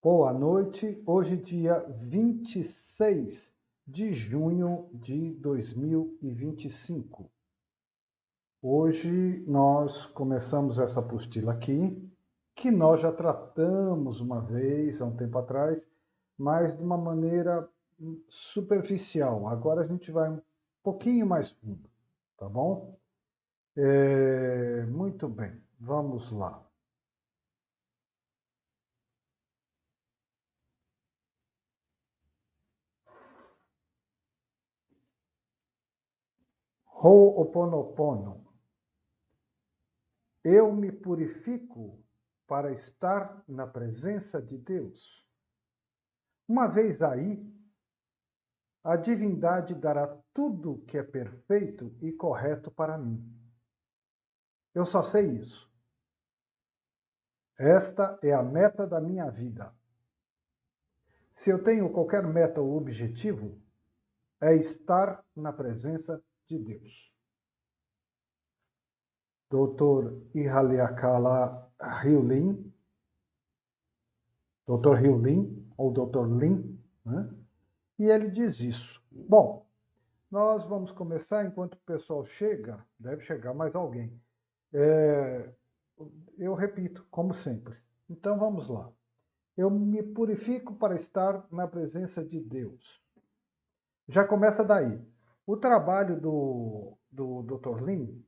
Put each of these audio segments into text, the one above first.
Boa noite, hoje dia 26 de junho de 2025. Hoje nós começamos essa apostila aqui, que nós já tratamos uma vez, há um tempo atrás, mas de uma maneira superficial. Agora a gente vai um pouquinho mais fundo, tá bom? Muito bem, vamos lá. Ho'oponopono. Eu me purifico para estar na presença de Deus. Uma vez aí, a divindade dará tudo que é perfeito e correto para mim. Eu só sei isso. Esta é a meta da minha vida. Se eu tenho qualquer meta ou objetivo, é estar na presença de Deus. Dr. Ihaliakala Hyulin, Dr. Hyulin, ou Dr. Lin, né? E ele diz isso. Bom, nós vamos começar enquanto o pessoal chega, deve chegar mais alguém. Eu repito, como sempre. Então vamos lá. Eu me purifico para estar na presença de Deus. Já começa daí. O trabalho do Dr. Lin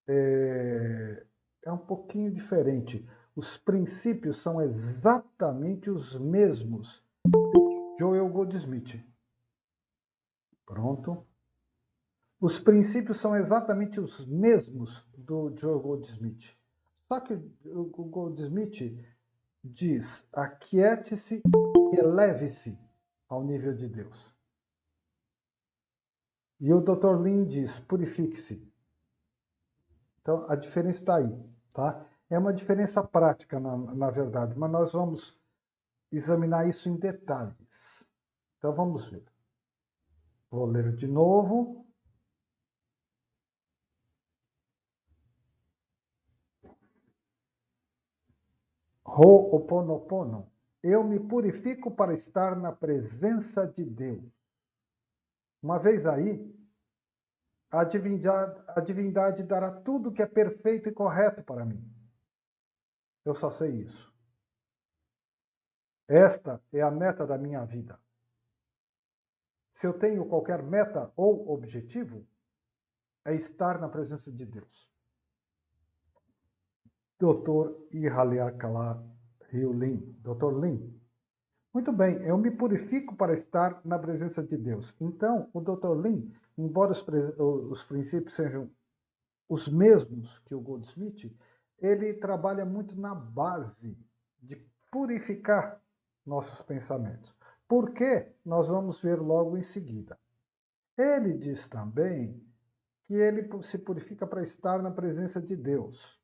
é um pouquinho diferente. Os princípios são exatamente os mesmos de Joel Goldsmith. Pronto. Os princípios são exatamente os mesmos do Joel Goldsmith. Só que o Goldsmith diz: aquiete-se e eleve-se ao nível de Deus. E o Dr. Lin diz: purifique-se. Então a diferença está aí, tá? É uma diferença prática, na verdade, mas nós vamos examinar isso em detalhes. Então vamos ver. Vou ler de novo. Ho'oponopono. Eu me purifico para estar na presença de Deus. Uma vez aí, a divindade dará tudo que é perfeito e correto para mim. Eu só sei isso. Esta é a meta da minha vida. Se eu tenho qualquer meta ou objetivo, é estar na presença de Deus. Dr. Ihaliakala Hyulin. Dr. Lin. Muito bem, eu me purifico para estar na presença de Deus. Então, o Dr. Lin, embora os princípios sejam os mesmos que o Goldsmith, ele trabalha muito na base de purificar nossos pensamentos. Por quê? Nós vamos ver logo em seguida. Ele diz também que ele se purifica para estar na presença de Deus.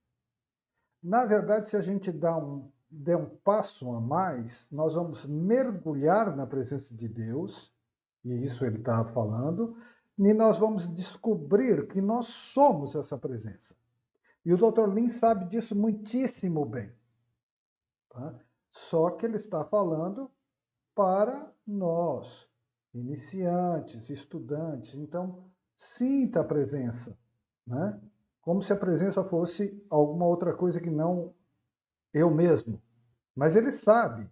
Na verdade, se a gente der um passo a mais, nós vamos mergulhar na presença de Deus, e isso ele está falando, e nós vamos descobrir que nós somos essa presença. E o Dr. Lin sabe disso muitíssimo bem. Tá? Só que ele está falando para nós, iniciantes, estudantes. Então, sinta a presença, né? Como se a presença fosse alguma outra coisa que não eu mesmo. Mas ele sabe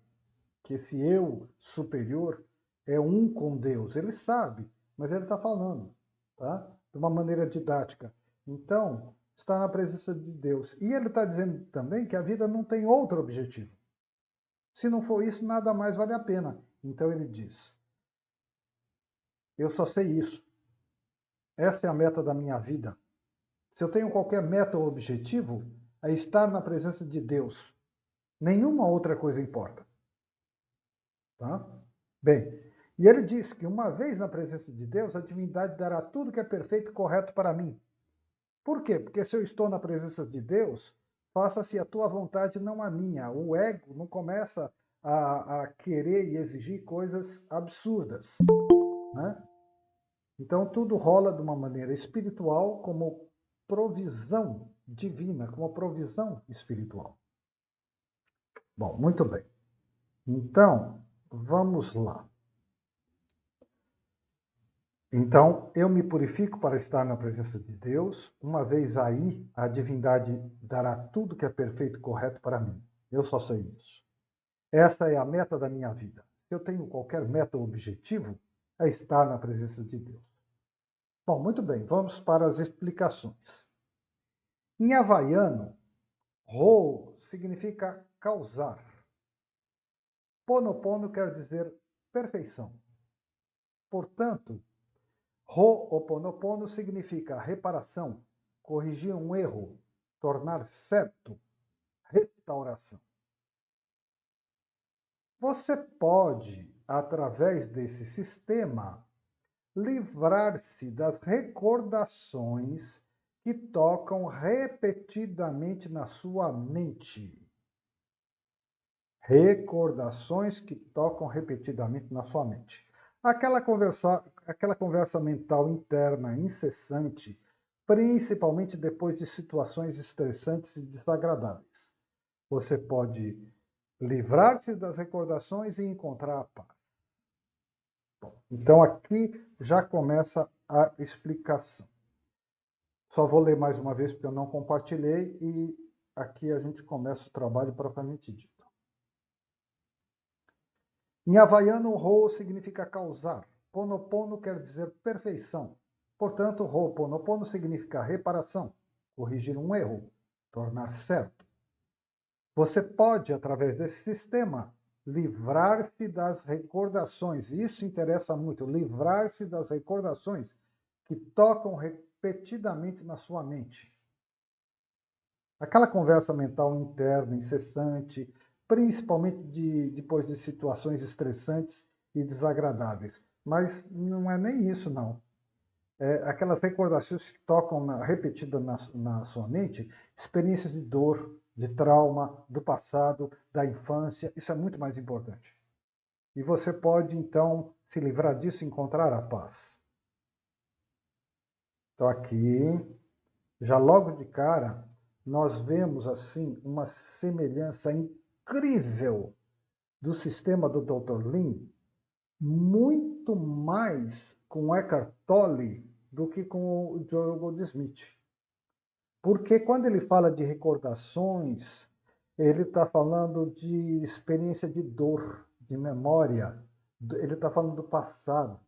que esse eu superior é um com Deus. Ele sabe, mas ele está falando, tá? De uma maneira didática. Então, está na presença de Deus. E ele está dizendo também que a vida não tem outro objetivo. Se não for isso, nada mais vale a pena. Então ele diz: eu só sei isso. Essa é a meta da minha vida. Se eu tenho qualquer meta ou objetivo, é estar na presença de Deus. Nenhuma outra coisa importa. Tá? Bem, e ele diz que uma vez na presença de Deus, a divindade dará tudo que é perfeito e correto para mim. Por quê? Porque se eu estou na presença de Deus, faça-se a tua vontade, não a minha. O ego não começa a querer e exigir coisas absurdas, né? Então tudo rola de uma maneira espiritual, como provisão divina, como provisão espiritual. Bom, muito bem. Então, vamos lá. Então, eu me purifico para estar na presença de Deus. Uma vez aí, a divindade dará tudo que é perfeito e correto para mim. Eu só sei isso. Essa é a meta da minha vida. Se eu tenho qualquer meta ou objetivo, é estar na presença de Deus. Bom, muito bem, vamos para as explicações. Em havaiano, Ho significa causar. Ponopono quer dizer perfeição. Portanto, Ho'oponopono significa reparação, corrigir um erro, tornar certo, restauração. Você pode, através desse sistema, livrar-se das recordações que tocam repetidamente na sua mente. Recordações que tocam repetidamente na sua mente. Aquela conversa mental interna incessante, principalmente depois de situações estressantes e desagradáveis. Você pode livrar-se das recordações e encontrar a paz. Bom, então aqui já começa a explicação. Só vou ler mais uma vez porque eu não compartilhei e aqui a gente começa o trabalho propriamente dito. Em havaiano, Ho significa causar. Ponopono quer dizer perfeição. Portanto, Ho'oponopono significa reparação, corrigir um erro, tornar certo. Você pode, através desse sistema, livrar-se das recordações. Isso interessa muito, livrar-se das recordações que tocam repetidamente na sua mente. Aquela conversa mental interna, incessante, principalmente depois de situações estressantes e desagradáveis. Mas não é nem isso, não. É aquelas recordações que tocam repetidas na sua mente, experiências de dor, de trauma, do passado, da infância, isso é muito mais importante. E você pode, então, se livrar disso e encontrar a paz. Então, aqui, já logo de cara, nós vemos, assim, uma semelhança incrível do sistema do Dr. Lin, muito mais com Eckhart Tolle do que com o Joel Goldsmith. Porque quando ele fala de recordações, ele está falando de experiência de dor, de memória, ele está falando do passado.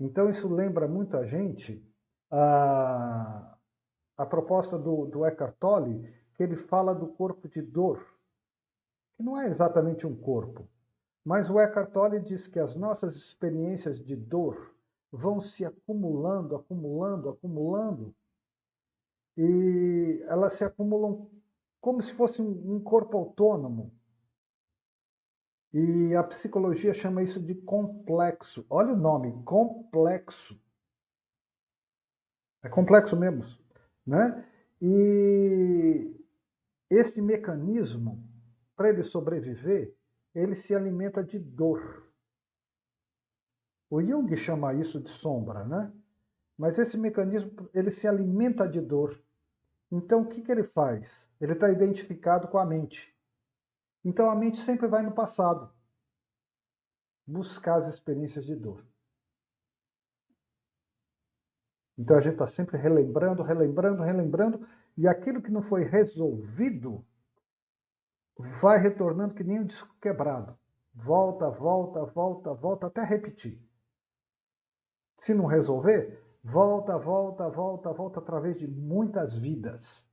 Então isso lembra muito a gente a proposta do Eckhart Tolle, que ele fala do corpo de dor, que não é exatamente um corpo, mas o Eckhart Tolle diz que as nossas experiências de dor vão se acumulando, acumulando, acumulando, e elas se acumulam como se fosse um corpo autônomo. E a psicologia chama isso de complexo. Olha o nome, complexo. É complexo mesmo, né? E esse mecanismo, para ele sobreviver, ele se alimenta de dor. O Jung chama isso de sombra, né? Mas esse mecanismo, ele se alimenta de dor. Então, o que ele faz? Ele está identificado com a mente. Então, a mente sempre vai no passado buscar as experiências de dor. Então, a gente está sempre relembrando, relembrando, relembrando, e aquilo que não foi resolvido vai retornando que nem um disco quebrado. Volta, volta, volta, volta, até repetir. Se não resolver, volta, volta, volta, volta através de muitas vidas.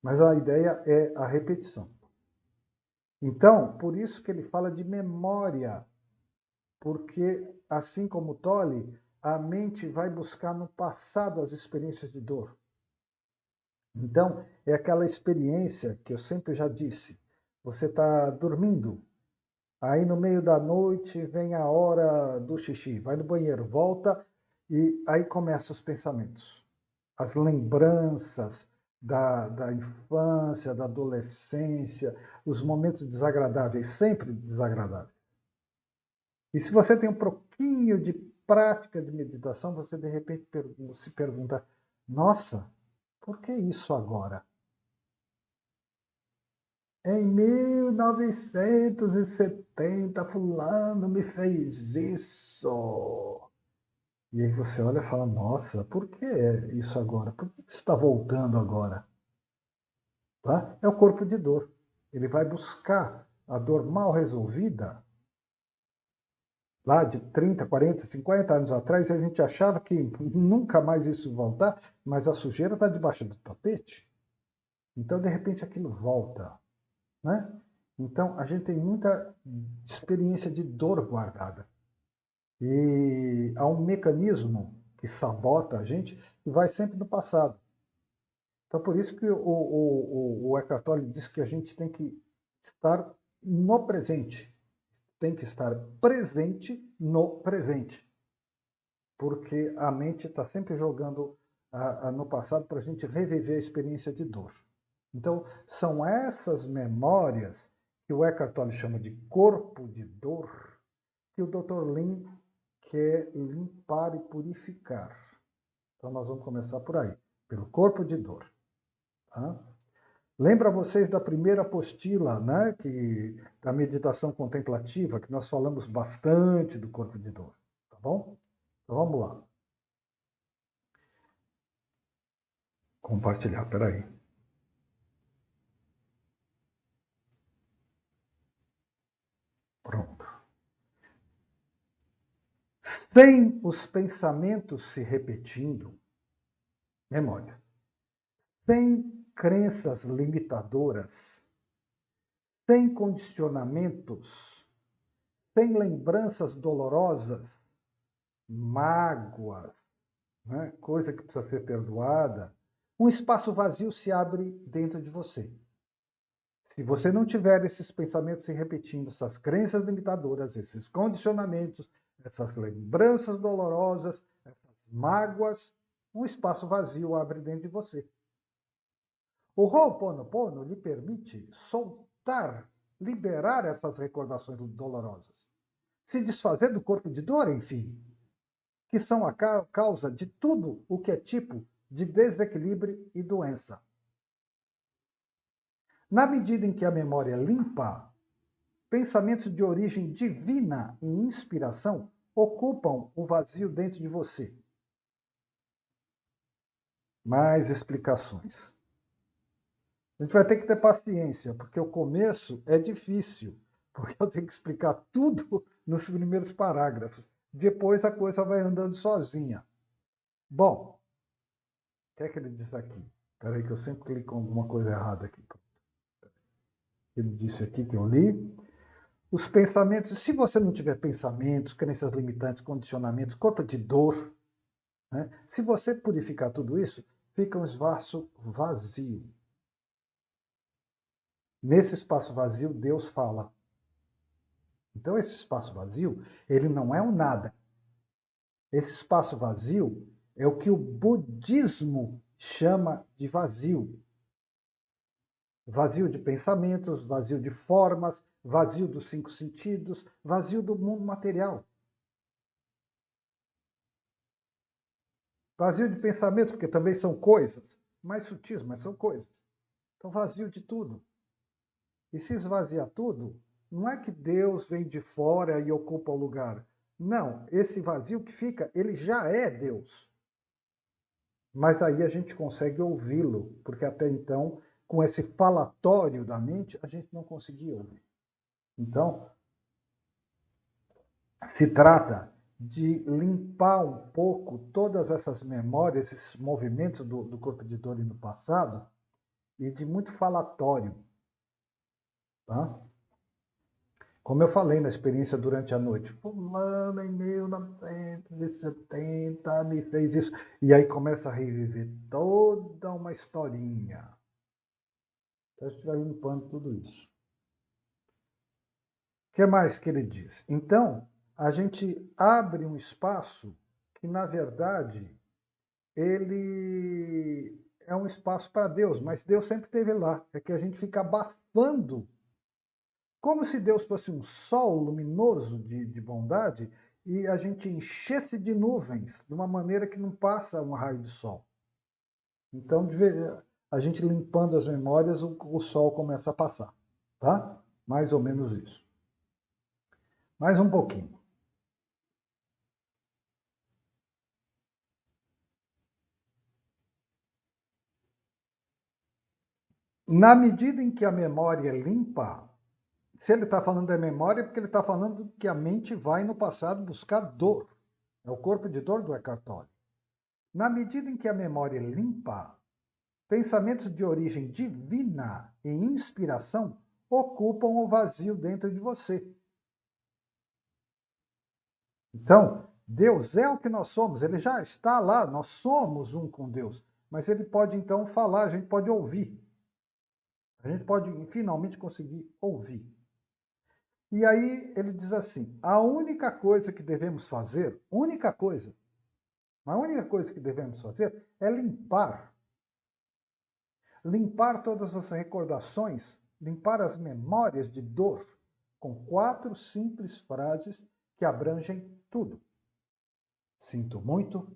Mas a ideia é a repetição. Então, por isso que ele fala de memória, porque, assim como Tolle, a mente vai buscar no passado as experiências de dor. Então, é aquela experiência que eu sempre já disse. Você está dormindo, aí no meio da noite vem a hora do xixi, vai no banheiro, volta e aí começam os pensamentos. As lembranças da infância, da adolescência, os momentos desagradáveis, sempre desagradáveis. E se você tem um pouquinho de prática de meditação, você de repente se pergunta: nossa, por que isso agora? Em 1970, fulano me fez isso. E aí você olha e fala, nossa, por que isso agora? Por que isso está voltando agora? Tá? É o corpo de dor. Ele vai buscar a dor mal resolvida lá de 30, 40, 50 anos atrás, a gente achava que nunca mais isso voltar, mas a sujeira está debaixo do tapete. Então, de repente, aquilo volta. Né? Então, a gente tem muita experiência de dor guardada. E há um mecanismo que sabota a gente e vai sempre no passado. Então, por isso que o Eckhart Tolle diz que a gente tem que estar no presente. Tem que estar presente no presente. Porque a mente está sempre jogando no passado para a gente reviver a experiência de dor. Então, são essas memórias que o Eckhart Tolle chama de corpo de dor, que o Dr. Lin quer limpar e purificar. Então, nós vamos começar por aí, pelo corpo de dor. Tá? Lembra vocês da primeira apostila, né, da meditação contemplativa, que nós falamos bastante do corpo de dor, tá bom? Então, vamos lá. Compartilhar, peraí. Pronto. Sem os pensamentos se repetindo, memória. Sem crenças limitadoras, sem condicionamentos, sem lembranças dolorosas, mágoas, né? Coisa que precisa ser perdoada, um espaço vazio se abre dentro de você. Se você não tiver esses pensamentos se repetindo, essas crenças limitadoras, esses condicionamentos, essas lembranças dolorosas, essas mágoas, um espaço vazio abre dentro de você. O Ho'oponopono lhe permite soltar, liberar essas recordações dolorosas, se desfazer do corpo de dor, enfim, que são a causa de tudo o que é tipo de desequilíbrio e doença. Na medida em que a memória limpa, pensamentos de origem divina e inspiração ocupam o vazio dentro de você. Mais explicações. A gente vai ter que ter paciência, porque o começo é difícil, porque eu tenho que explicar tudo nos primeiros parágrafos. Depois a coisa vai andando sozinha. Bom, o que é que ele diz aqui? Espera aí que eu sempre clico em alguma coisa errada aqui. Ele disse aqui que eu li. Os pensamentos, se você não tiver pensamentos, crenças limitantes, condicionamentos, corpo de dor, né? Se você purificar tudo isso, fica um espaço vazio. Nesse espaço vazio, Deus fala. Então, esse espaço vazio, ele não é um nada. Esse espaço vazio é o que o budismo chama de vazio. Vazio de pensamentos, vazio de formas, vazio dos cinco sentidos, vazio do mundo material. Vazio de pensamento, porque também são coisas, mais sutis, mas são coisas. Então, vazio de tudo. E se esvaziar tudo, não é que Deus vem de fora e ocupa o lugar. Não, esse vazio que fica, ele já é Deus. Mas aí a gente consegue ouvi-lo, porque até então, com esse falatório da mente, a gente não conseguia ouvir. Então, se trata de limpar um pouco todas essas memórias, esses movimentos do corpo de dor no passado, e de muito falatório. Tá? Como eu falei na experiência durante a noite, fulano em 1970 me fez isso. E aí começa a reviver toda uma historinha. Então a gente vai limpando tudo isso. O que mais que ele diz? Então, a gente abre um espaço que, na verdade, ele é um espaço para Deus, mas Deus sempre esteve lá. É que a gente fica abafando, como se Deus fosse um sol luminoso de bondade e a gente enchesse de nuvens de uma maneira que não passa um raio de sol. Então, a gente limpando as memórias, o sol começa a passar. Tá? Mais ou menos isso. Mais um pouquinho. Na medida em que a memória é limpa, se ele está falando da memória, é porque ele está falando que a mente vai no passado buscar dor. É o corpo de dor do Eckhart Tolle. Na medida em que a memória é limpa, pensamentos de origem divina e inspiração ocupam o vazio dentro de você. Então, Deus é o que nós somos, ele já está lá, nós somos um com Deus. Mas ele pode então falar, a gente pode ouvir. A gente pode finalmente conseguir ouvir. E aí ele diz assim: a única coisa que devemos fazer, a única coisa que devemos fazer é limpar. Limpar todas as recordações, limpar as memórias de dor, com 4 simples frases que abrangem tudo. Sinto muito,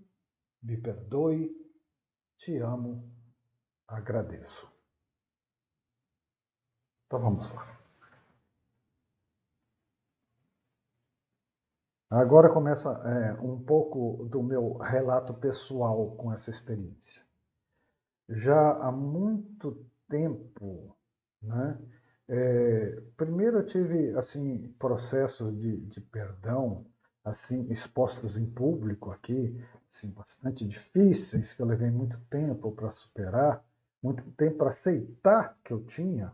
me perdoe, te amo, agradeço. Então vamos lá. Agora começa um pouco do meu relato pessoal com essa experiência. Já há muito tempo, né? Primeiro eu tive assim processos de perdão assim expostos em público aqui, assim, bastante difíceis que eu levei muito tempo para superar, muito tempo para aceitar que eu tinha,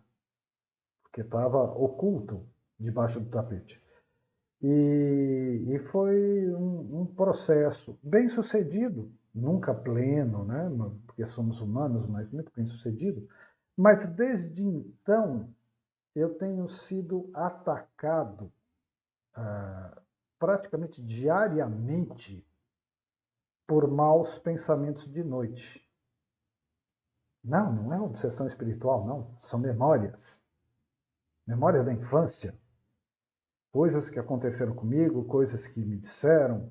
porque estava oculto debaixo do tapete. E foi um processo bem sucedido, nunca pleno, né? Porque somos humanos, mas muito bem sucedido. Mas desde então eu tenho sido atacado praticamente diariamente por maus pensamentos de noite. Não, não é uma obsessão espiritual, não. São memórias. Memórias da infância. Coisas que aconteceram comigo, coisas que me disseram.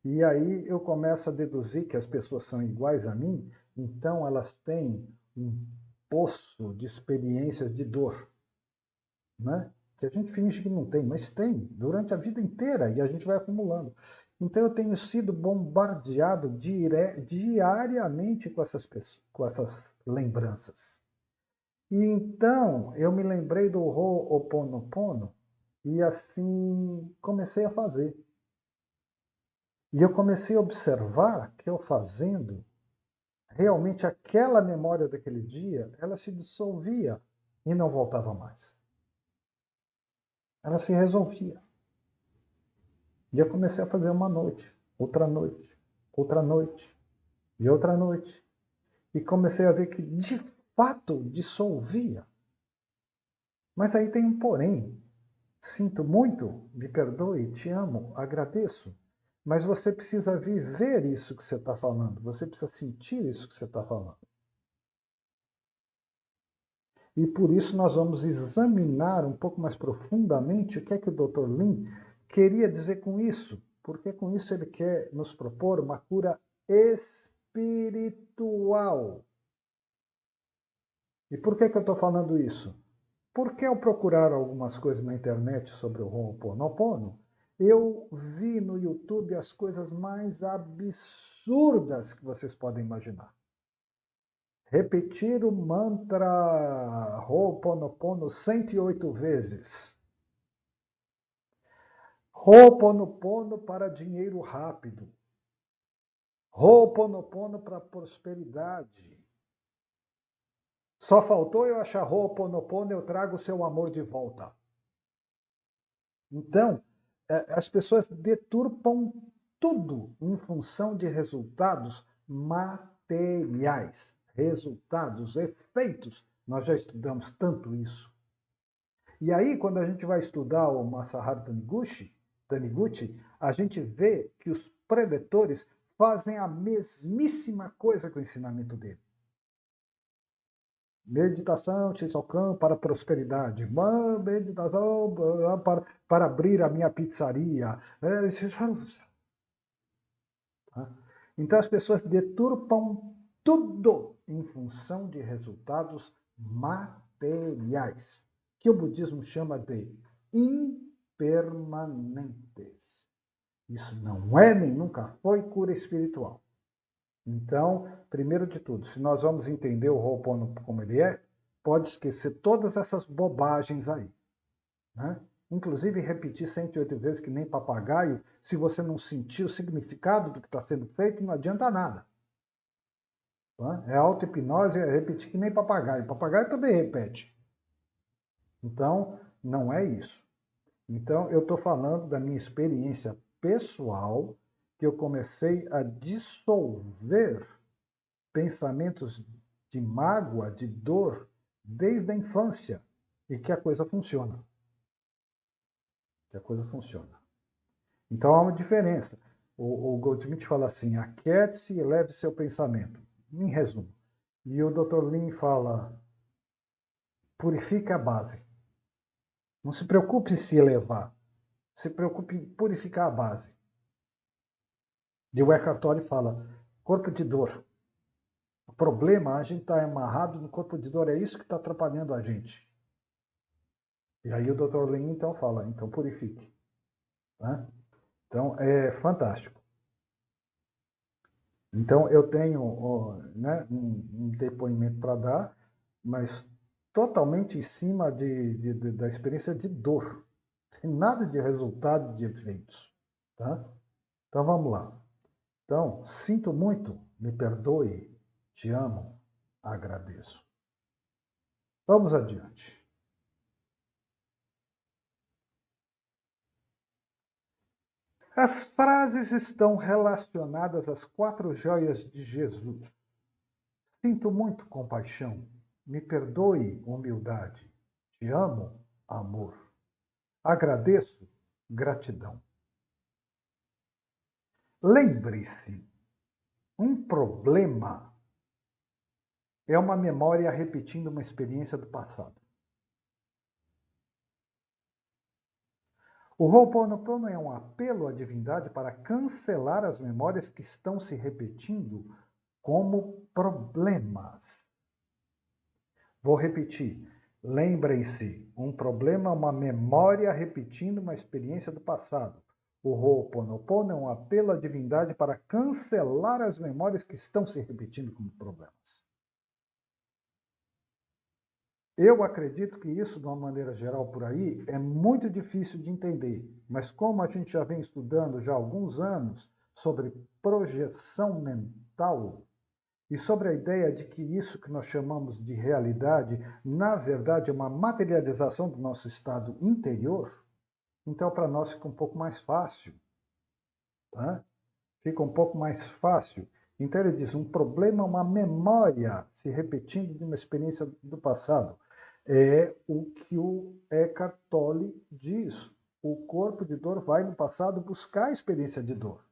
E aí eu começo a deduzir que as pessoas são iguais a mim, então elas têm um poço de experiências de dor, né? Que a gente finge que não tem, mas tem, durante a vida inteira, e a gente vai acumulando. Então eu tenho sido bombardeado diariamente com essas lembranças. E então eu me lembrei do Ho'oponopono e assim comecei a fazer. E eu comecei a observar que eu fazendo, realmente aquela memória daquele dia, ela se dissolvia e não voltava mais. Ela se resolvia. E eu comecei a fazer uma noite, outra noite, outra noite e outra noite. E comecei a ver que de fato dissolvia. Mas aí tem um porém. Sinto muito, me perdoe, te amo, agradeço. Mas você precisa viver isso que você está falando. Você precisa sentir isso que você está falando. E por isso nós vamos examinar um pouco mais profundamente o que é que o Dr. Lin queria dizer com isso. Porque com isso ele quer nos propor uma cura espiritual. E por que eu estou falando isso? Porque ao procurar algumas coisas na internet sobre o Ho'oponopono, eu vi no YouTube as coisas mais absurdas que vocês podem imaginar. Repetir o mantra Ho'oponopono 108 vezes. Ho'oponopono para dinheiro rápido. Ho'oponopono para prosperidade. Só faltou eu achar Ho'oponopono, eu trago o seu amor de volta. Então, as pessoas deturpam tudo em função de resultados materiais. Resultados, efeitos. Nós já estudamos tanto isso. E aí, quando a gente vai estudar o Masaharu Taniguchi, a gente vê que os preletores fazem a mesmíssima coisa com o ensinamento dele. Meditação, Shisokan para prosperidade. Meditação para abrir a minha pizzaria. Então as pessoas deturpam tudo em função de resultados materiais, que o budismo chama de impermanentes. Isso não é nem nunca foi cura espiritual. Então, primeiro de tudo, se nós vamos entender o Ho'oponopono como ele é, pode esquecer todas essas bobagens aí, né? Inclusive repetir 108 vezes que nem papagaio, se você não sentir o significado do que está sendo feito, não adianta nada. Tá? É auto-hipnose, é repetir que nem papagaio. Papagaio também repete. Então, não é isso. Então, eu estou falando da minha experiência pessoal, que eu comecei a dissolver pensamentos de mágoa, de dor, desde a infância, e que a coisa funciona. Que a coisa funciona. Então, há uma diferença. O Goldsmith fala assim, aquiete-se e eleve seu pensamento. Em resumo. E o Dr. Lin fala, purifique a base. Não se preocupe em se elevar. Se preocupe em purificar a base. E o Eckhart Tolle fala, corpo de dor. O problema, a gente está amarrado no corpo de dor, é isso que está atrapalhando a gente. E aí o Dr. Lin então fala, então purifique. Né? Então é fantástico. Então eu tenho né, um depoimento para dar, mas totalmente em cima da experiência de dor. Sem nada de resultado de efeitos. Tá? Então vamos lá. Então, sinto muito, me perdoe, te amo, agradeço. Vamos adiante. As frases estão relacionadas às 4 joias de Jesus. Sinto muito, compaixão. Me perdoe, humildade. Te amo, amor. Agradeço, gratidão. Lembre-se, um problema é uma memória repetindo uma experiência do passado. O Ho'oponopono é um apelo à divindade para cancelar as memórias que estão se repetindo como problemas. Vou repetir. Lembrem-se, um problema é uma memória repetindo uma experiência do passado. O Ho'oponopono é um apelo à divindade para cancelar as memórias que estão se repetindo como problemas. Eu acredito que isso, de uma maneira geral por aí, é muito difícil de entender. Mas como a gente já vem estudando já há alguns anos sobre projeção mental e sobre a ideia de que isso que nós chamamos de realidade, na verdade, é uma materialização do nosso estado interior, então para nós fica um pouco mais fácil. Tá? Fica um pouco mais fácil. Então ele diz, um problema é uma memória se repetindo de uma experiência do passado. É o que o Eckhart Tolle diz. O corpo de dor vai no passado buscar a experiência de dor.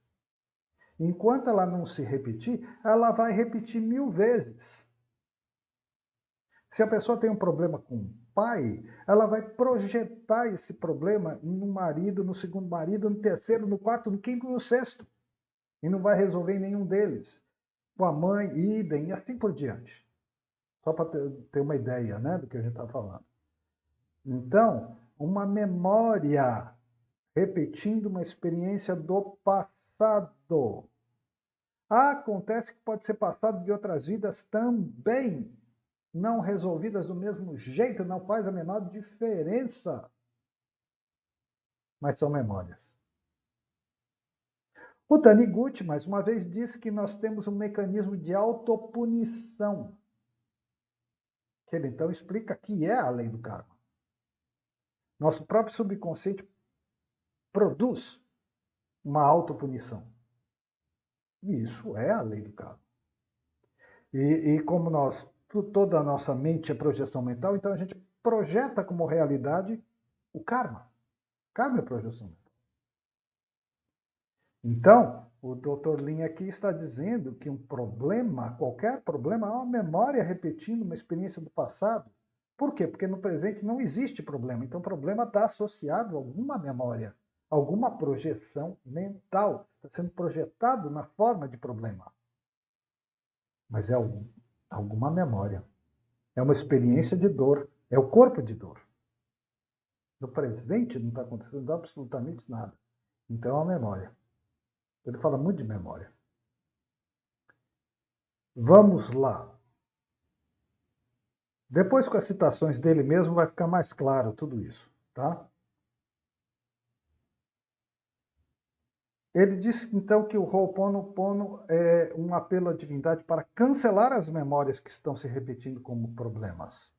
Enquanto ela não se repetir, ela vai repetir 1000 vezes. Se a pessoa tem um problema com o pai, ela vai projetar esse problema no marido, no segundo marido, no terceiro, no quarto, no quinto, no sexto. E não vai resolver em nenhum deles. Com a mãe, idem, e assim por diante. Só para ter uma ideia, né, do que a gente está falando. Então, uma memória repetindo uma experiência do passado. Acontece que pode ser passado de outras vidas também, não resolvidas do mesmo jeito, não faz a menor diferença. Mas são memórias. O Taniguchi, mais uma vez, disse que nós temos um mecanismo de autopunição, que ele então explica que é a lei do karma. Nosso próprio subconsciente produz uma autopunição. E isso é a lei do karma. E como toda a nossa mente é projeção mental, então a gente projeta como realidade o karma. Karma é projeção mental. Então, o Dr. Lin aqui está dizendo que um problema, qualquer problema, é uma memória repetindo uma experiência do passado. Por quê? Porque no presente não existe problema. Então, o problema está associado a alguma memória, alguma projeção mental. Está sendo projetado na forma de problema. Mas é alguma memória. É uma experiência de dor. É o corpo de dor. No presente não está acontecendo absolutamente nada. Então, é a memória. Ele fala muito de memória. Vamos lá. Depois, com as citações dele mesmo, vai ficar mais claro tudo isso, tá? Ele diz, então, que o Ho'oponopono é um apelo à divindade para cancelar as memórias que estão se repetindo como problemas.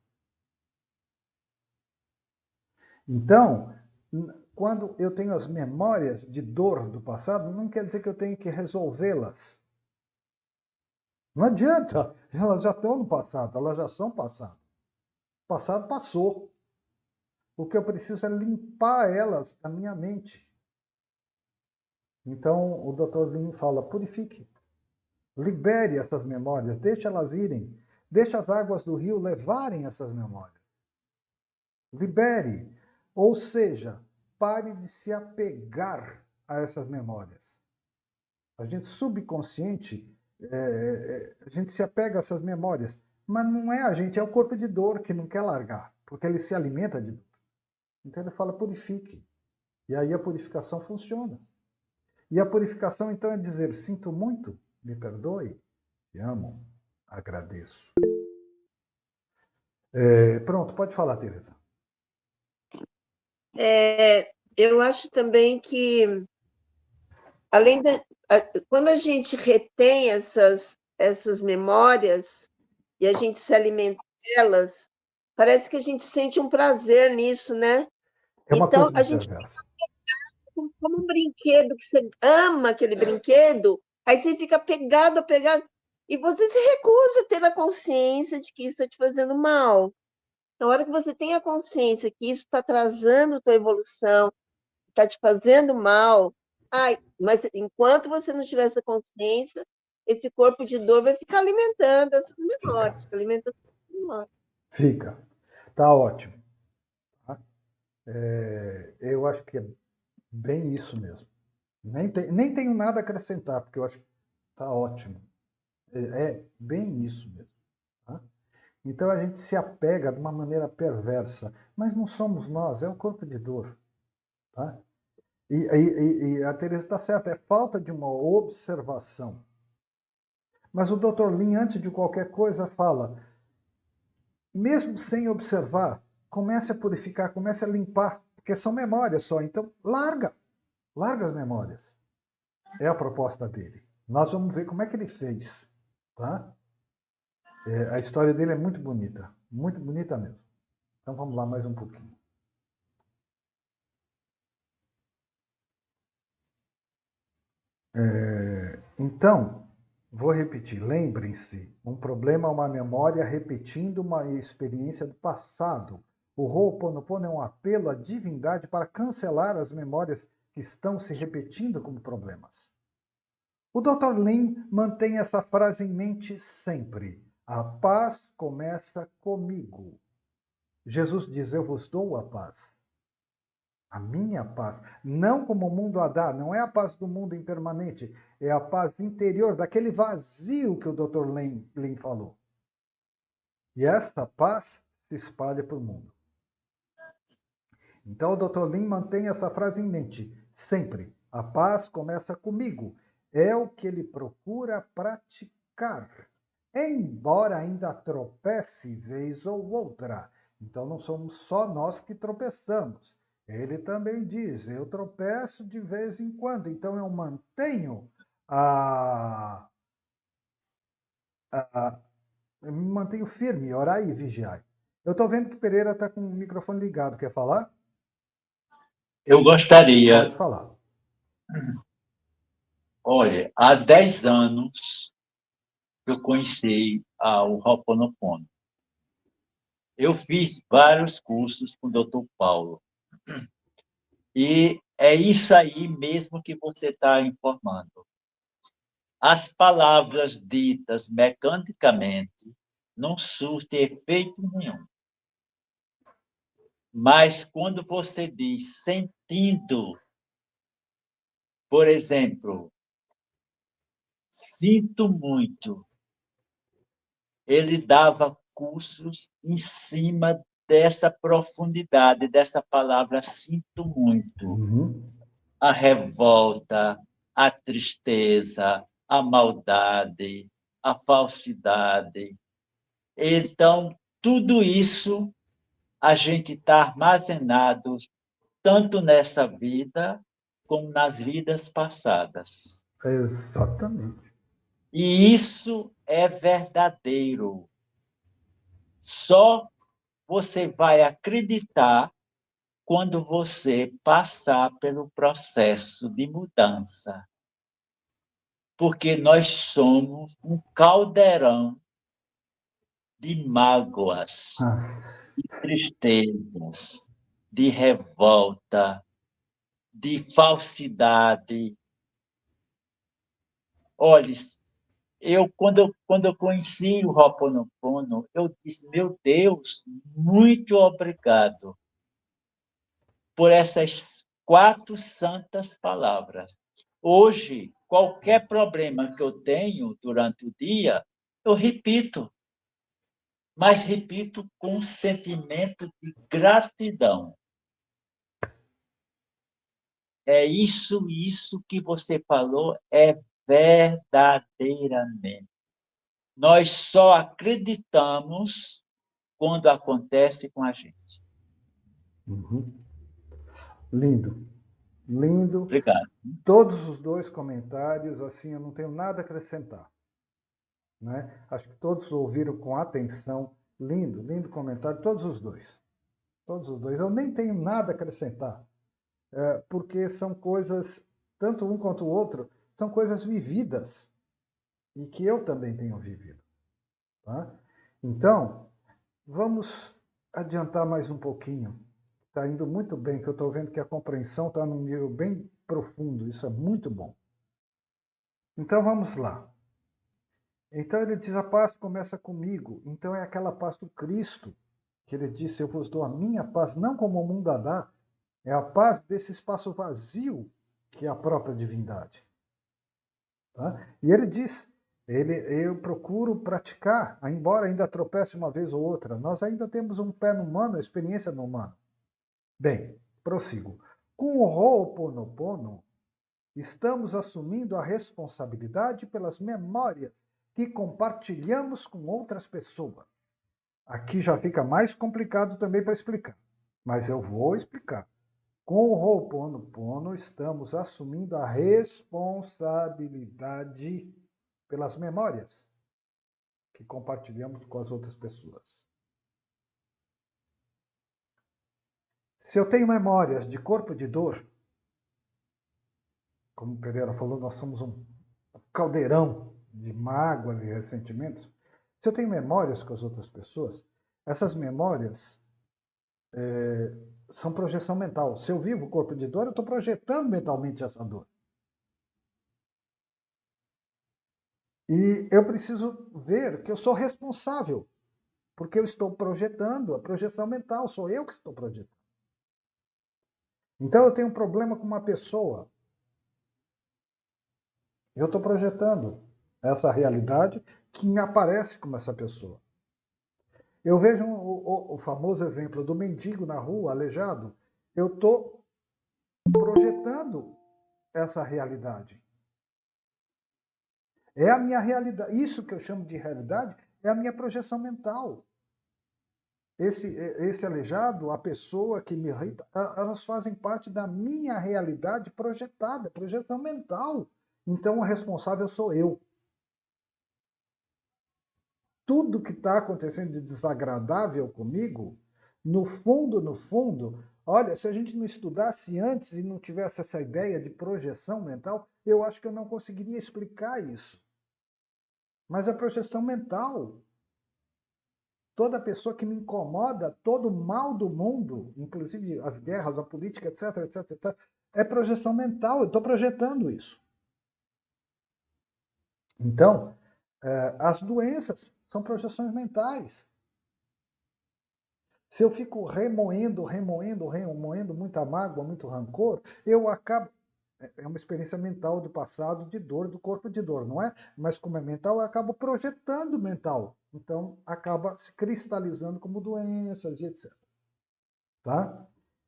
Então, quando eu tenho as memórias de dor do passado, não quer dizer que eu tenho que resolvê-las. Não adianta, elas já estão no passado, elas já são passado. O passado passou. O que eu preciso é limpar elas da minha mente. Então, o Dr. Lin fala, purifique. Libere essas memórias, deixe elas irem. Deixe as águas do rio levarem essas memórias. Libere. Ou seja, pare de se apegar a essas memórias. A gente subconsciente, a gente se apega a essas memórias. Mas não é a gente, é o corpo de dor que não quer largar, porque ele se alimenta de dor. Então ele fala, purifique. E aí a purificação funciona. E a purificação, então, é dizer, sinto muito, me perdoe, te amo, agradeço. Pronto, pode falar, Tereza. Eu acho também que, além da, quando a gente retém essas memórias e a gente se alimenta delas, parece que a gente sente um prazer nisso, né? É uma Então, coisa a muito gente perversa. como um brinquedo que você ama aquele brinquedo, aí você fica apegado, e você se recusa a ter a consciência de que isso está te fazendo mal. Na hora que você tem a consciência que isso está atrasando a tua evolução, está te fazendo mal, mas enquanto você não tiver essa consciência, esse corpo de dor vai ficar alimentando essas memórias, alimentando essas memórias. Fica. Tá ótimo. Tá? Eu acho que é bem isso mesmo. Nem tenho nada a acrescentar, porque eu acho que tá ótimo. É bem isso mesmo. Tá? Então a gente se apega de uma maneira perversa, mas não somos nós, é o corpo de dor. Tá? E a Teresa está certa, é falta de uma observação. Mas o Dr. Lin, antes de qualquer coisa, fala, mesmo sem observar, comece a purificar, comece a limpar, porque são memórias só. Então, larga as memórias. É a proposta dele. Nós vamos ver como é que ele fez. Tá? A história dele é muito bonita mesmo. Então vamos lá mais um pouquinho. Então, vou repetir. Lembrem-se, um problema é uma memória repetindo uma experiência do passado. O Ho'oponopono é um apelo à divindade para cancelar as memórias que estão se repetindo como problemas. O Dr. Lin mantém essa frase em mente sempre. A paz começa comigo. Jesus diz, eu vos dou a paz. A minha paz. Não como o mundo a dá, não é a paz do mundo impermanente, é a paz interior, daquele vazio que o Dr. Lin falou. E essa paz se espalha para o mundo. Então o Dr. Lin mantém essa frase em mente, sempre. A paz começa comigo. É o que ele procura praticar. Embora ainda tropece vez ou outra. Então não somos só nós que tropeçamos. Ele também diz, eu tropeço de vez em quando, então eu mantenho eu me mantenho firme, orai e vigiai. Eu estou vendo que Pereira está com o microfone ligado, quer falar? Eu gostaria. Pode falar. Olha, há 10 anos que eu conheci o Ho'oponopono. Eu fiz vários cursos com o Dr. Paulo. E é isso aí mesmo que você está informando. As palavras ditas mecanicamente não surtem efeito nenhum. Mas quando você diz sentindo, por exemplo, sinto muito, ele dava cursos em cima dessa profundidade, dessa palavra sinto muito. Uhum. A revolta, a tristeza, a maldade, a falsidade. Então, tudo isso a gente está armazenado tanto nessa vida como nas vidas passadas. Exatamente. E isso é verdadeiro. Só você vai acreditar quando você passar pelo processo de mudança. Porque nós somos um caldeirão de mágoas, Ah, de tristezas, de revolta, de falsidade. Olha, quando eu conheci o Ho'oponopono, eu disse, meu Deus, muito obrigado por essas 4 santas palavras. Hoje, qualquer problema que eu tenho durante o dia, eu repito, mas repito com um sentimento de gratidão. É isso que você falou, é verdadeiramente. Nós só acreditamos quando acontece com a gente. uhum. Lindo. Lindo. Obrigado. Todos os 2 comentários, assim, eu não tenho nada a acrescentar. Né? Acho que todos ouviram com atenção. Lindo, lindo comentário, todos os 2. Todos os 2. Eu nem tenho nada a acrescentar, porque são coisas, tanto um quanto o outro, são coisas vividas e que eu também tenho vivido. Tá? Então, vamos adiantar mais um pouquinho. Está indo muito bem, que eu estou vendo que a compreensão está num nível bem profundo. Isso é muito bom. Então, vamos lá. Então, ele diz, a paz começa comigo. Então, é aquela paz do Cristo, que ele disse, eu vos dou a minha paz, não como o mundo a dá, é a paz desse espaço vazio, que é a própria divindade. Tá? E ele diz, eu procuro praticar, embora ainda tropece uma vez ou outra, nós ainda temos um pé no humano, a experiência no humano. Bem, prossigo. Com o Ho'oponopono, estamos assumindo a responsabilidade pelas memórias que compartilhamos com outras pessoas. Aqui já fica mais complicado também para explicar, mas eu vou explicar. Com o Ho'oponopono, estamos assumindo a responsabilidade pelas memórias que compartilhamos com as outras pessoas. Se eu tenho memórias de corpo de dor, como o Pereira falou, nós somos um caldeirão de mágoas e ressentimentos. Se eu tenho memórias com as outras pessoas, essas memórias são projeção mental. Se eu vivo o corpo de dor, eu estou projetando mentalmente essa dor. E eu preciso ver que eu sou responsável, porque eu estou projetando a projeção mental, sou eu que estou projetando. Então eu tenho um problema com uma pessoa. Eu estou projetando essa realidade que me aparece como essa pessoa. Eu vejo o famoso exemplo do mendigo na rua, aleijado. Eu estou projetando essa realidade. É a minha realidade. Isso que eu chamo de realidade é a minha projeção mental. Esse aleijado, a pessoa que me irrita, elas fazem parte da minha realidade projetada, projeção mental. Então o responsável sou eu. Tudo que está acontecendo de desagradável comigo, no fundo, olha, se a gente não estudasse antes e não tivesse essa ideia de projeção mental, eu acho que eu não conseguiria explicar isso. Mas a projeção mental, toda pessoa que me incomoda, todo o mal do mundo, inclusive as guerras, a política, etc, etc, etc, é projeção mental, eu estou projetando isso. Então, as doenças são projeções mentais. Se eu fico remoendo muita mágoa, muito rancor, eu acabo. É uma experiência mental do passado, de dor, do corpo de dor, não é? Mas como é mental, eu acabo projetando mental Então, acaba se cristalizando como doenças e etc. Tá?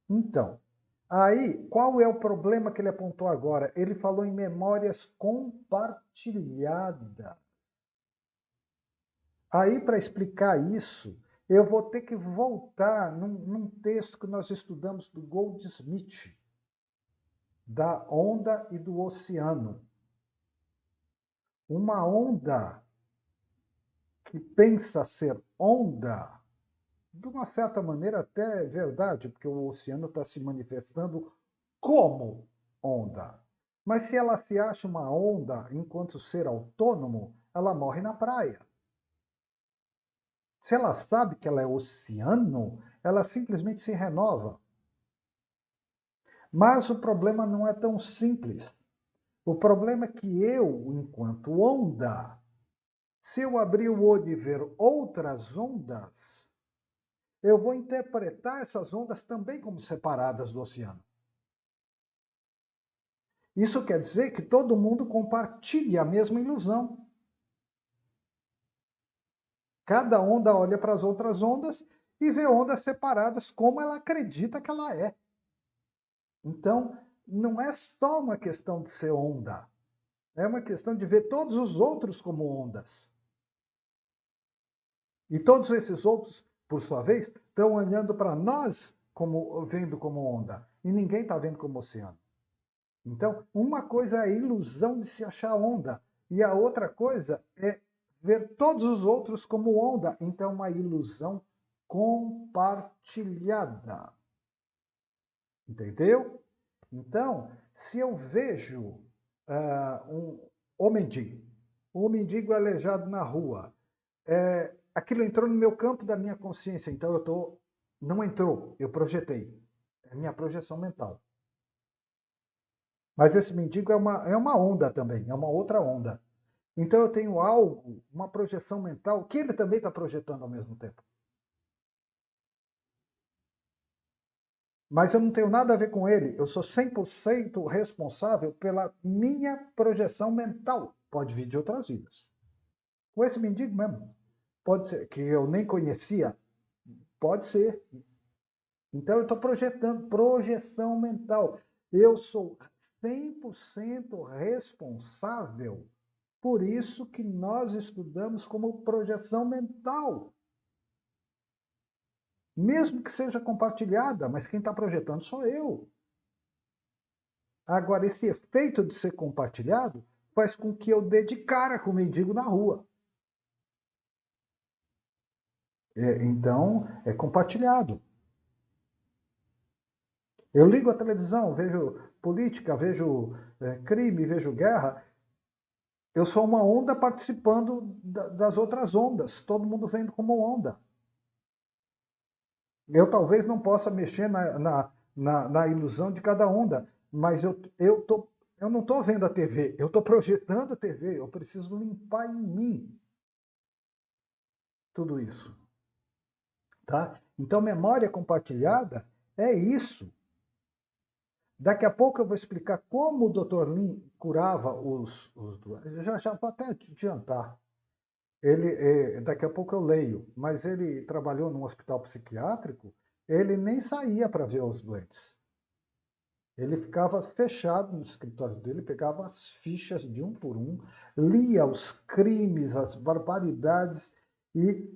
Então, aí, qual é o problema que ele apontou agora? Ele falou em memórias compartilhadas. Aí, para explicar isso, eu vou ter que voltar num texto que nós estudamos do Goldsmith, da onda e do oceano. Uma onda que pensa ser onda, de uma certa maneira até é verdade, porque o oceano está se manifestando como onda. Mas se ela se acha uma onda enquanto ser autônomo, ela morre na praia. Se ela sabe que ela é oceano, ela simplesmente se renova. Mas o problema não é tão simples. O problema é que eu, enquanto onda, se eu abrir o olho e ver outras ondas, eu vou interpretar essas ondas também como separadas do oceano. Isso quer dizer que todo mundo compartilha a mesma ilusão. Cada onda olha para as outras ondas e vê ondas separadas como ela acredita que ela é. Então, não é só uma questão de ser onda. É uma questão de ver todos os outros como ondas. E todos esses outros, por sua vez, estão olhando para nós como vendo como onda. E ninguém está vendo como oceano. Então, uma coisa é a ilusão de se achar onda. E a outra coisa é ver todos os outros como onda. Então, uma ilusão compartilhada. Entendeu? Então, se eu vejo o mendigo é aleijado na rua, aquilo entrou no meu campo da minha consciência, então não entrou, eu projetei. É minha projeção mental. Mas esse mendigo é uma onda também, é uma outra onda. Então eu tenho algo, uma projeção mental, que ele também está projetando ao mesmo tempo. Mas eu não tenho nada a ver com ele, eu sou 100% responsável pela minha projeção mental. Pode vir de outras vidas. Com esse mendigo mesmo. Pode ser, que eu nem conhecia, pode ser. Então eu estou projetando, projeção mental. Eu sou 100% responsável por isso que nós estudamos como projeção mental. Mesmo que seja compartilhada, mas quem está projetando sou eu. Agora, esse efeito de ser compartilhado faz com que eu dê de cara com o mendigo na rua. Então, é compartilhado. Eu ligo a televisão, vejo política, vejo crime, vejo guerra. Eu sou uma onda participando das outras ondas, todo mundo vendo como onda. Eu talvez não possa mexer na ilusão de cada onda, mas eu não estou vendo a TV, eu estou projetando a TV, eu preciso limpar em mim tudo isso. Tá? Então, memória compartilhada é isso. Daqui a pouco eu vou explicar como o Dr. Lin curava os doentes. Já vou até adiantar. Daqui a pouco eu leio, mas ele trabalhou num hospital psiquiátrico, ele nem saía para ver os doentes. Ele ficava fechado no escritório dele, pegava as fichas de um por um, lia os crimes, as barbaridades e,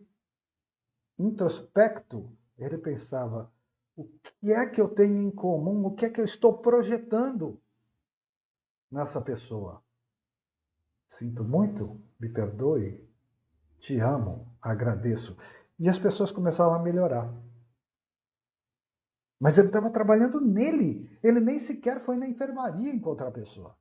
introspecto, ele pensava: o que é que eu tenho em comum? O que é que eu estou projetando nessa pessoa? Sinto muito, me perdoe, te amo, agradeço. E as pessoas começavam a melhorar. Mas ele estava trabalhando nele. Ele nem sequer foi na enfermaria encontrar a pessoa.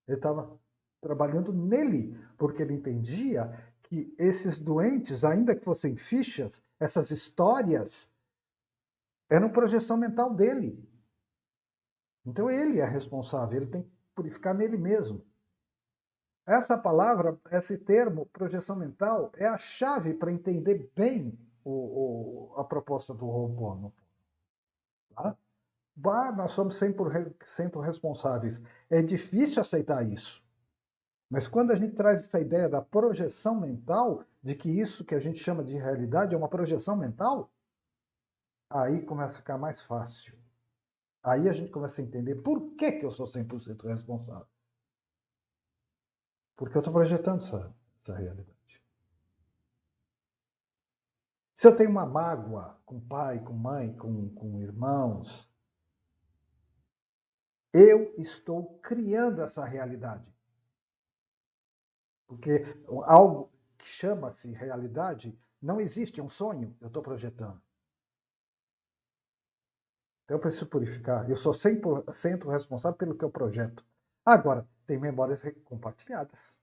Ele estava trabalhando nele, porque ele entendia que esses doentes, ainda que fossem fichas, essas histórias, eram projeção mental dele. Então ele é responsável, ele tem que purificar nele mesmo. Essa palavra, esse termo, projeção mental, é a chave para entender bem a proposta do Ho'oponopono. Tá? Nós somos 100% responsáveis. É difícil aceitar isso. Mas quando a gente traz essa ideia da projeção mental, de que isso que a gente chama de realidade é uma projeção mental, aí começa a ficar mais fácil. Aí a gente começa a entender por que eu sou 100% responsável. Porque eu estou projetando essa realidade. Se eu tenho uma mágoa com pai, com mãe, com irmãos, eu estou criando essa realidade. Porque algo que chama-se realidade não existe, é um sonho, eu estou projetando. Então eu preciso purificar. Eu sou 100% responsável pelo que eu projeto. Agora, tem memórias compartilhadas.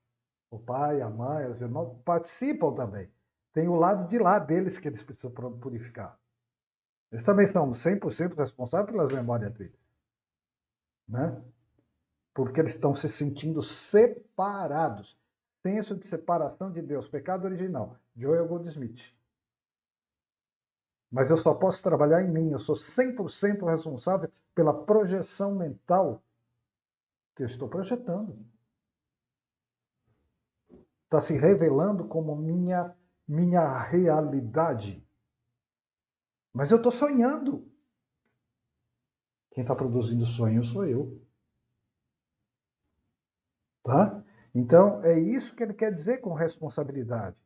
O pai, a mãe, os irmãos participam também. Tem o lado de lá deles que eles precisam purificar. Eles também são 100% responsáveis pelas memórias deles. Né? Porque eles estão se sentindo separados. Senso de separação de Deus, pecado original, Joel Goldsmith. Mas eu só posso trabalhar em mim, eu sou 100% responsável pela projeção mental que eu estou projetando. Está se revelando como minha realidade. Mas eu estou sonhando. Quem está produzindo sonho sou eu. Tá? Então, é isso que ele quer dizer com responsabilidade.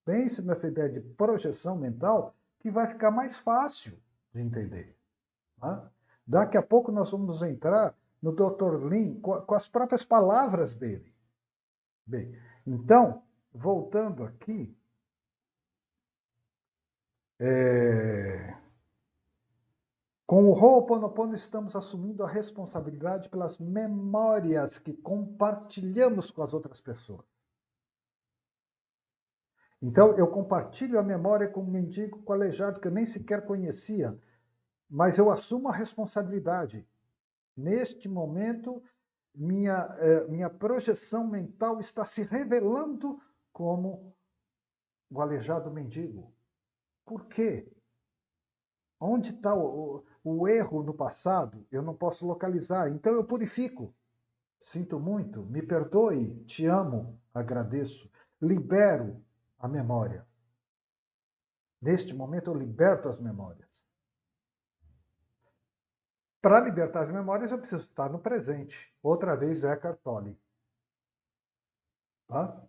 Pense nessa ideia de projeção mental que vai ficar mais fácil de entender. Tá? Daqui a pouco nós vamos entrar no Dr. Lin com as próprias palavras dele. Bem, então, voltando aqui, com o Ho'oponopono estamos assumindo a responsabilidade pelas memórias que compartilhamos com as outras pessoas. Então, eu compartilho a memória com um mendigo, com um aleijado que eu nem sequer conhecia, mas eu assumo a responsabilidade. Neste momento, minha projeção mental está se revelando como o aleijado mendigo. Por quê? Onde está o erro no passado? Eu não posso localizar, então eu purifico. Sinto muito, me perdoe, te amo, agradeço. Libero a memória. Neste momento eu liberto as memórias. Para libertar as memórias eu preciso estar no presente. Outra vez Eckhart Tolle. Tá?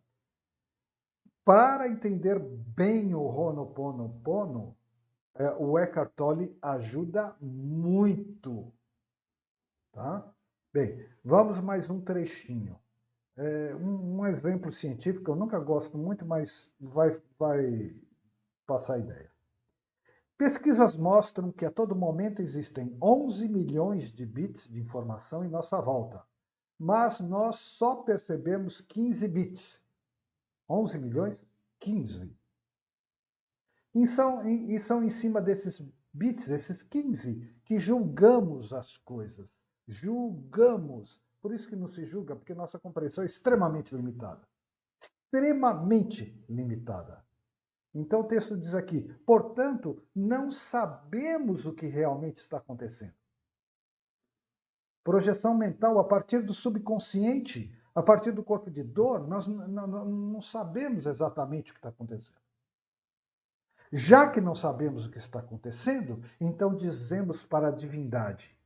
Para entender bem o Ho'oponopono, o Eckhart Tolle ajuda muito. Tá? Bem, vamos mais um trechinho. Um exemplo científico, eu nunca gosto muito, mas vai passar a ideia. Pesquisas mostram que a todo momento existem 11 milhões de bits de informação em nossa volta, mas nós só percebemos 15 bits. 11 milhões? 15. E são em cima desses bits, esses 15, que julgamos as coisas. Julgamos. Por isso que não se julga, porque nossa compreensão é extremamente limitada. Extremamente limitada. Então o texto diz aqui, portanto, não sabemos o que realmente está acontecendo. Projeção mental a partir do subconsciente, a partir do corpo de dor, nós não sabemos exatamente o que está acontecendo. Já que não sabemos o que está acontecendo, então dizemos para a divindade: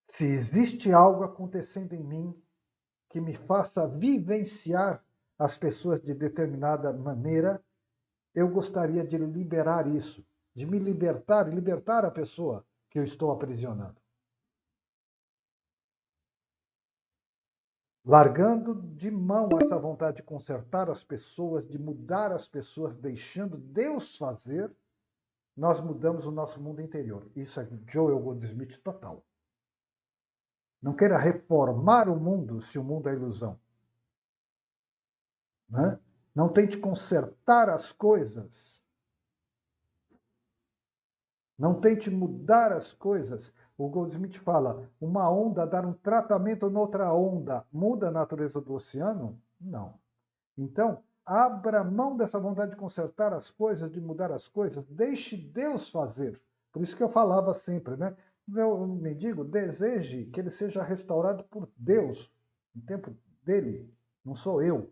se existe algo acontecendo em mim que me faça vivenciar as pessoas de determinada maneira, eu gostaria de liberar isso, de me libertar e libertar a pessoa que eu estou aprisionando. Largando de mão essa vontade de consertar as pessoas, de mudar as pessoas, deixando Deus fazer, nós mudamos o nosso mundo interior. Isso é Joel Goldsmith total. Não queira reformar o mundo se o mundo é ilusão. Né? Não tente consertar as coisas. Não tente mudar as coisas. O Goldsmith fala, uma onda dar um tratamento noutra onda muda a natureza do oceano? Não. Então, abra mão dessa vontade de consertar as coisas, de mudar as coisas, deixe Deus fazer. Por isso que eu falava sempre, né? Meu mendigo, deseje que ele seja restaurado por Deus, no tempo dele. Não sou eu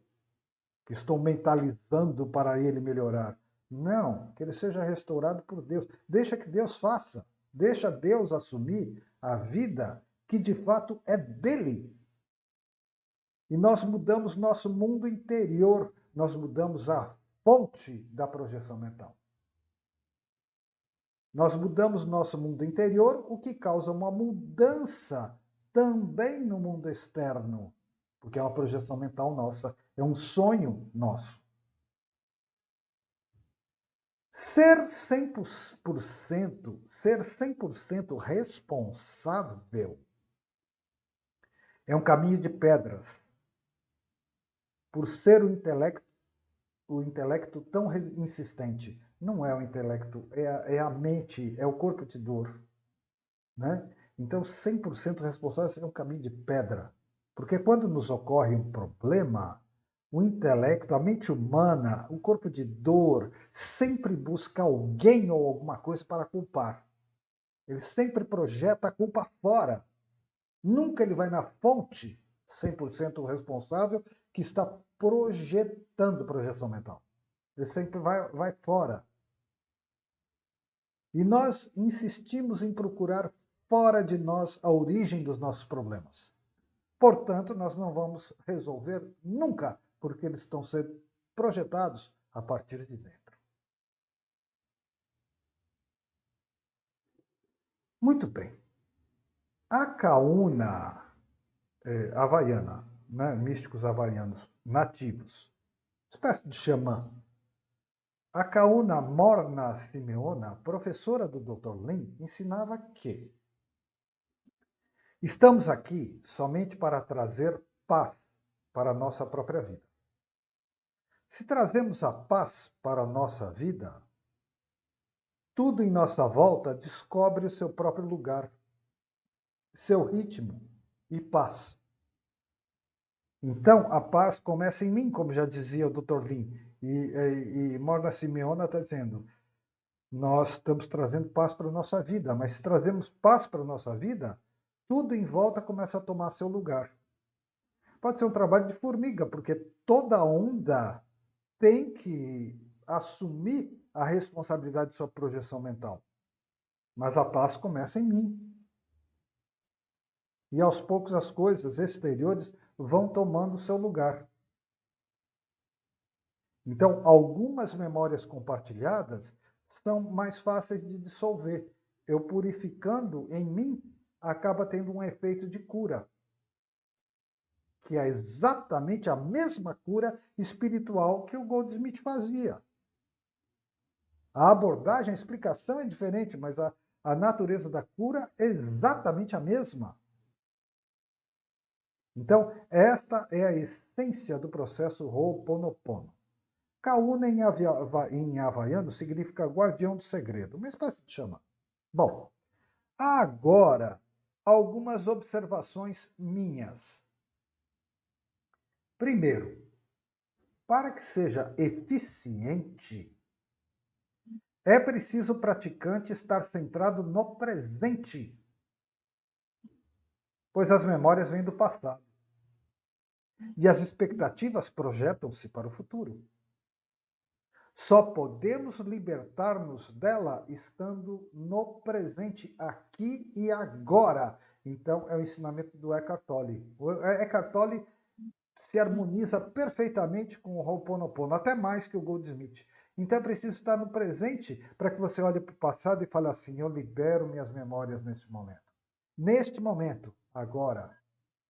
que estou mentalizando para ele melhorar. Não, que ele seja restaurado por Deus. Deixa que Deus faça. Deixa Deus assumir a vida que de fato é dele. E nós mudamos nosso mundo interior, nós mudamos a fonte da projeção mental. Nós mudamos nosso mundo interior, o que causa uma mudança também no mundo externo, porque é uma projeção mental nossa, é um sonho nosso. Ser 100% responsável é um caminho de pedras. Por ser o intelecto tão insistente. Não é o intelecto, é a mente, é o corpo de dor. Né? Então, 100% responsável é um caminho de pedra. Porque quando nos ocorre um problema, o intelecto, a mente humana, o corpo de dor, sempre busca alguém ou alguma coisa para culpar. Ele sempre projeta a culpa fora. Nunca ele vai na fonte 100% responsável que está projetando projeção mental. Ele sempre vai fora. E nós insistimos em procurar fora de nós a origem dos nossos problemas. Portanto, nós não vamos resolver nunca, porque eles estão sendo projetados a partir de dentro. Muito bem. A Kauna havaiana, né? Místicos havaianos nativos, espécie de xamã. A Kauna Morna Simeona, professora do Dr. Lin, ensinava que estamos aqui somente para trazer paz para a nossa própria vida. Se trazemos a paz para a nossa vida, tudo em nossa volta descobre o seu próprio lugar, seu ritmo e paz. Então, a paz começa em mim, como já dizia o Dr. Lin. E Morna Simeona está dizendo, nós estamos trazendo paz para a nossa vida, mas se trazemos paz para a nossa vida, tudo em volta começa a tomar seu lugar. Pode ser um trabalho de formiga, porque toda onda tem que assumir a responsabilidade de sua projeção mental. Mas a paz começa em mim. E aos poucos as coisas exteriores vão tomando seu lugar. Então, algumas memórias compartilhadas são mais fáceis de dissolver. Eu purificando em mim, acaba tendo um efeito de cura, que é exatamente a mesma cura espiritual que o Goldsmith fazia. A abordagem, a explicação é diferente, mas a natureza da cura é exatamente a mesma. Então, esta é a essência do processo Ho'oponopono. Kauna em havaiano significa guardião do segredo, uma espécie de xamã. Bom, agora, algumas observações minhas. Primeiro, para que seja eficiente, é preciso o praticante estar centrado no presente, pois as memórias vêm do passado e as expectativas projetam-se para o futuro. Só podemos libertar-nos dela estando no presente, aqui e agora. Então, é o ensinamento do Eckhart Tolle. O Eckhart Tolle se harmoniza perfeitamente com o Ho'oponopono, até mais que o Goldsmith. Então, é preciso estar no presente para que você olhe para o passado e fale assim, eu libero minhas memórias neste momento. Neste momento, agora,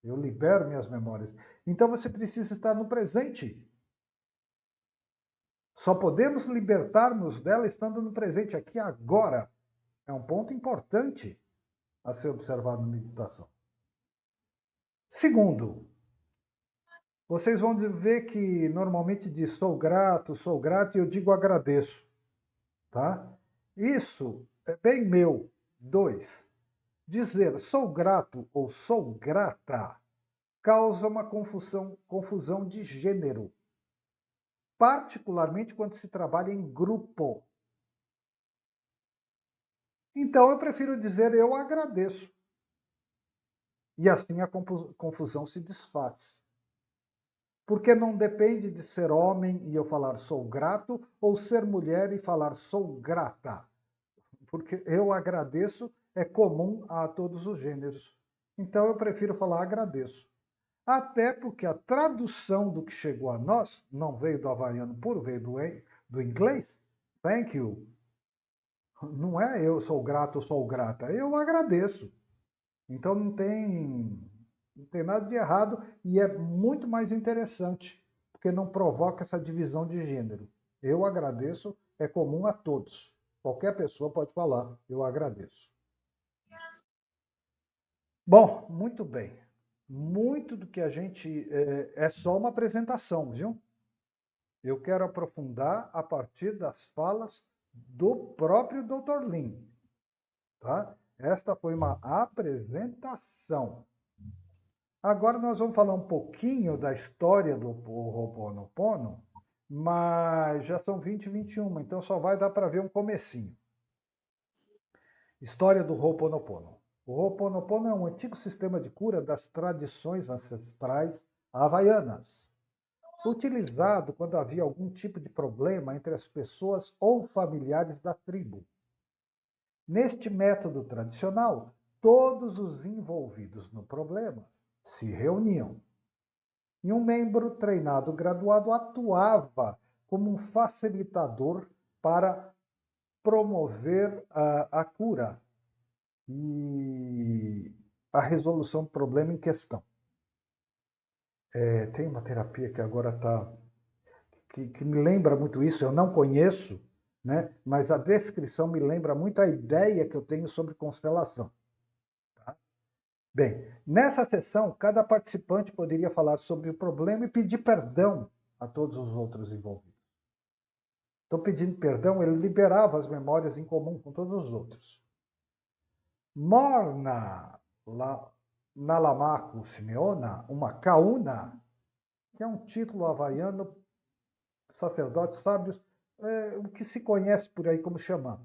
eu libero minhas memórias. Então, você precisa estar no presente. Só podemos libertar-nos dela estando no presente, aqui agora. É um ponto importante a ser observado na meditação. Segundo, vocês vão ver que normalmente diz sou grato, e eu digo agradeço. Tá? Isso é bem meu. 2. Dizer sou grato ou sou grata causa uma confusão de gênero. Particularmente quando se trabalha em grupo. Então, eu prefiro dizer eu agradeço. E assim a confusão se desfaz. Porque não depende de ser homem e eu falar sou grato, ou ser mulher e falar sou grata. Porque eu agradeço é comum a todos os gêneros. Então eu prefiro falar agradeço. Até porque a tradução do que chegou a nós não veio do havaiano puro, veio do inglês. Thank you. Não é eu sou grato ou sou grata, eu agradeço. Então não tem nada de errado e é muito mais interessante, porque não provoca essa divisão de gênero. Eu agradeço é comum a todos. Qualquer pessoa pode falar, eu agradeço. Bom, muito bem. Muito do que a gente é só uma apresentação, viu? Eu quero aprofundar a partir das falas do próprio Dr. Lin, tá? Esta foi uma apresentação. Agora nós vamos falar um pouquinho da história do Ho'oponopono, mas já são 20 e 21, então só vai dar para ver um comecinho. História do Ho'oponopono. O Ho'oponopono é um antigo sistema de cura das tradições ancestrais havaianas, utilizado quando havia algum tipo de problema entre as pessoas ou familiares da tribo. Neste método tradicional, todos os envolvidos no problema se reuniam. E um membro treinado graduado atuava como um facilitador para promover a cura e a resolução do problema em questão. Tem uma terapia que agora está que me lembra muito isso, eu não conheço, né? Mas a descrição me lembra muito a ideia que eu tenho sobre constelação. Tá? Bem, nessa sessão, cada participante poderia falar sobre o problema e pedir perdão a todos os outros envolvidos. Então, pedindo perdão, ele liberava as memórias em comum com todos os outros. Morna Nalamaku Simeona, uma kauna, que é um título havaiano, sacerdotes sábios, o que se conhece por aí como xamã.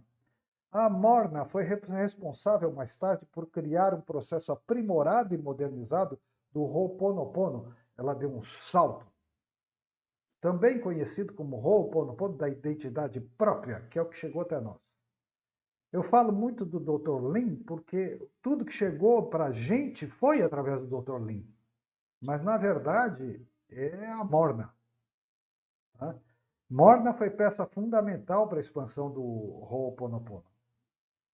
A Morna foi responsável mais tarde por criar um processo aprimorado e modernizado do Ho'oponopono. Ela deu um salto. Também conhecido como Ho'oponopono da identidade própria, que é o que chegou até nós. Eu falo muito do Dr. Lin porque tudo que chegou para a gente foi através do Dr. Lin. Mas, na verdade, é a Morna. Tá? Morna foi peça fundamental para a expansão do Ho'oponopono.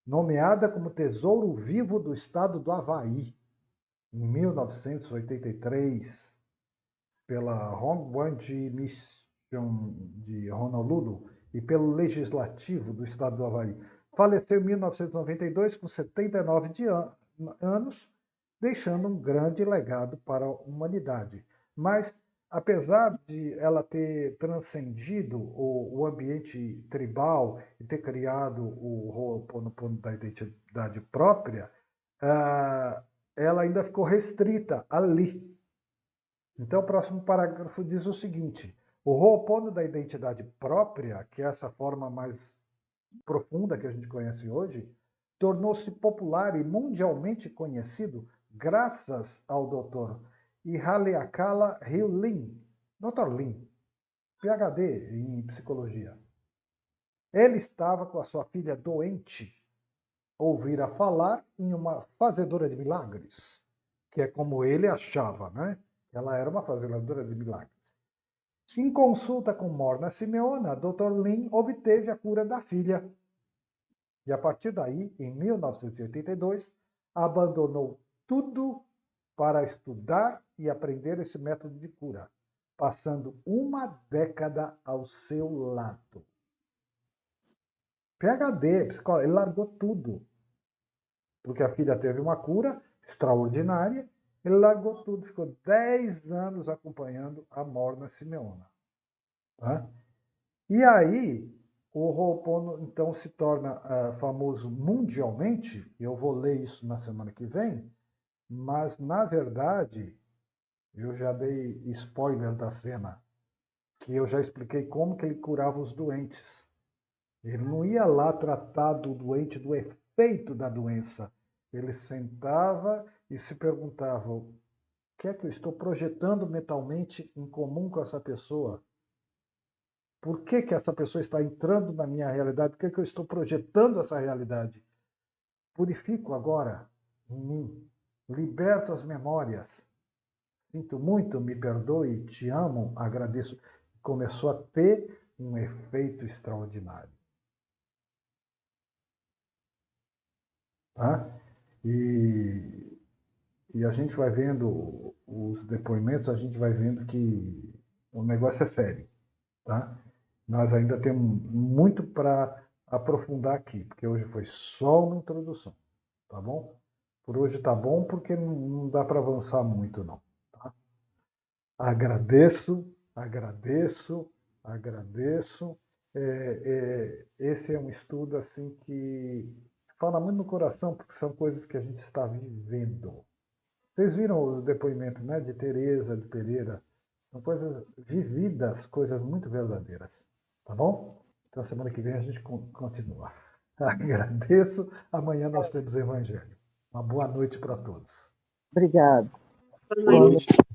Nomeada como Tesouro Vivo do Estado do Havaí, em 1983, pela Hongwanji Mission de Honolulu e pelo Legislativo do Estado do Havaí. Faleceu em 1992 com 79 anos, deixando um grande legado para a humanidade. Mas, apesar de ela ter transcendido o ambiente tribal e ter criado o Ho'oponopono da identidade própria, ela ainda ficou restrita ali. Então, o próximo parágrafo diz o seguinte: o Ho'opono da identidade própria, que é essa forma mais profunda que a gente conhece hoje, tornou-se popular e mundialmente conhecido graças ao Dr. Ihaleakala Ryu Lin, Dr. Lin, PhD em psicologia. Ele estava com a sua filha doente, ouvira falar em uma fazedora de milagres, que é como ele achava, né? Ela era uma fazedora de milagres. Em consulta com Morna Simeona, Dr. Lin obteve a cura da filha. E a partir daí, em 1982, abandonou tudo para estudar e aprender esse método de cura, passando uma década ao seu lado. PhD, psicólogo, ele largou tudo. Porque a filha teve uma cura extraordinária, ele largou tudo, ficou 10 anos acompanhando a Morna Simeona. Tá? E aí, o Ho'opono, então, se torna famoso mundialmente, eu vou ler isso na semana que vem, mas, na verdade, eu já dei spoiler da cena, que eu já expliquei como que ele curava os doentes. Ele não ia lá tratar do doente do efeito da doença. Ele sentava e se perguntava: o que é que eu estou projetando mentalmente em comum com essa pessoa? Por que que essa pessoa está entrando na minha realidade? Por que que eu estou projetando essa realidade? Purifico agora em mim. Liberto as memórias. Sinto muito, me perdoe, te amo, agradeço. Começou a ter um efeito extraordinário. Tá? E a gente vai vendo os depoimentos, a gente vai vendo que o negócio é sério. Tá? Nós ainda temos muito para aprofundar aqui, porque hoje foi só uma introdução. Tá bom? Por hoje tá bom, porque não dá para avançar muito, não. Tá? Agradeço, agradeço, agradeço. Esse é um estudo assim que fala muito no coração, porque são coisas que a gente está vivendo. Vocês viram o depoimento, né, de Teresa de Pereira? São coisas vividas, coisas muito verdadeiras. Tá bom? Então, semana que vem a gente continua. Agradeço. Amanhã nós temos Evangelho. Uma boa noite para todos. Obrigado. Boa Boa noite. noite.